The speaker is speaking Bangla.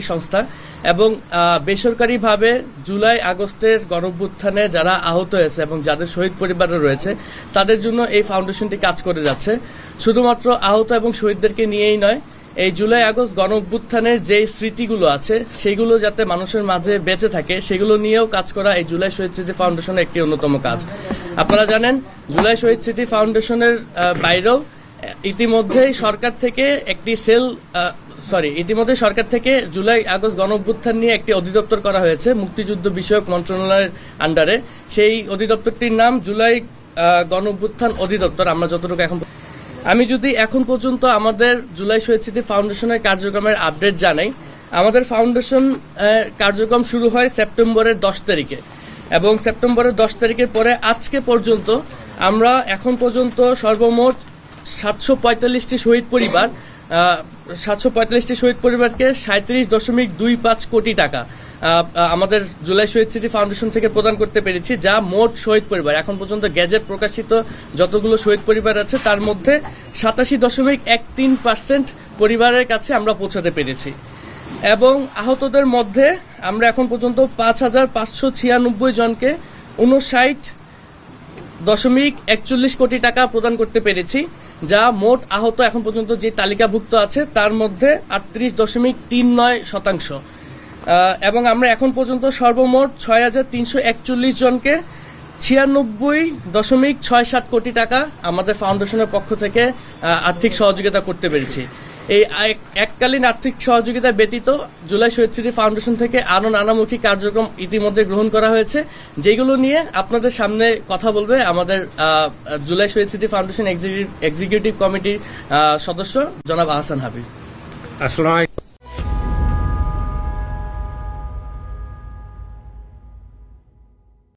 সংস্থা এবং বেসরকারিভাবে জুলাই আগস্টের গণঅভ্যুত্থানে যারা আহত হয়েছে এবং যাদের শহীদ পরিবারে রয়েছে তাদের জন্য এই ফাউন্ডেশনটি কাজ করে যাচ্ছে। শুধুমাত্র আহত এবং শহীদদেরকে নিয়েই নয়, এই জুলাই আগস্ট গণঅভ্যুত্থানের যে স্মৃতিগুলো আছে সেগুলো যাতে মানুষের মাঝে বেঁচে থাকে সেগুলো নিয়েও কাজ করা এই জুলাই শহীদ স্মৃতি ফাউন্ডেশনের একটি অন্যতম কাজ। আপনারা জানেন জুলাই শহীদ স্মৃতি ফাউন্ডেশনের বাইরেও ইতিমধ্যেই সরকার থেকে জুলাই আগস্ট গণঅভ্যুত্থান নিয়ে একটি অধিদপ্তর করা হয়েছে মুক্তিযুদ্ধ বিষয়ক মন্ত্রণালয়ের আন্ডারে। সেই অধিদপ্তরটির নাম জুলাই গণঅভ্যুত্থান অধিদপ্তর। আমরা যতটুকু আমি যদি এখন পর্যন্ত আমাদের জুলাই শহীদ স্মৃতি ফাউন্ডেশনের কার্যক্রমের আপডেট জানাই, আমাদের ফাউন্ডেশন কার্যক্রম শুরু হয় সেপ্টেম্বরের 10 তারিখে এবং সেপ্টেম্বরের 10 তারিখের পরে আজকে পর্যন্ত আমরা এখন পর্যন্ত সর্বমোট 745টি শহীদ পরিবারকে 37.25 কোটি টাকা আমাদের জুলাই শহীদ স্মৃতি ফাউন্ডেশন থেকে প্রদান করতে পেরেছি, যা মোট শহীদ পরিবার এখন পর্যন্ত গেজেট প্রকাশিত যতগুলো শহীদ পরিবার আছে তার মধ্যে 87.13% পরিবারের কাছে আমরা পৌঁছাতে পেরেছি। এবং আহতদের মধ্যে আমরা এখন পর্যন্ত 5,596 জনকে 59.41 কোটি টাকা প্রদান করতে পেরেছি, যা মোট আহত এখন পর্যন্ত যে তালিকাভুক্ত আছে তার মধ্যে 38.39%। এবং আমরা এখন পর্যন্ত সর্বমোট 6,341 জনকে 96.67 কোটি টাকা আমাদের ফাউন্ডেশনের পক্ষ থেকে আর্থিক সহযোগিতা করতে পেরেছি। এই এককালীন আর্থিক সহযোগিতা ব্যতীত জুলাই শহীদ স্মৃতি ফাউন্ডেশন থেকে আরো নানামুখী কার্যক্রম ইতিমধ্যে গ্রহণ করা হয়েছে, যেগুলো নিয়ে আপনাদের সামনে কথা বলবে আমাদের জুলাই শহীদ স্মৃতি ফাউন্ডেশন এক্সিকিউটিভ কমিটির সদস্য জনাব আহসান হাবিব। আসসালামু আলাইকুম।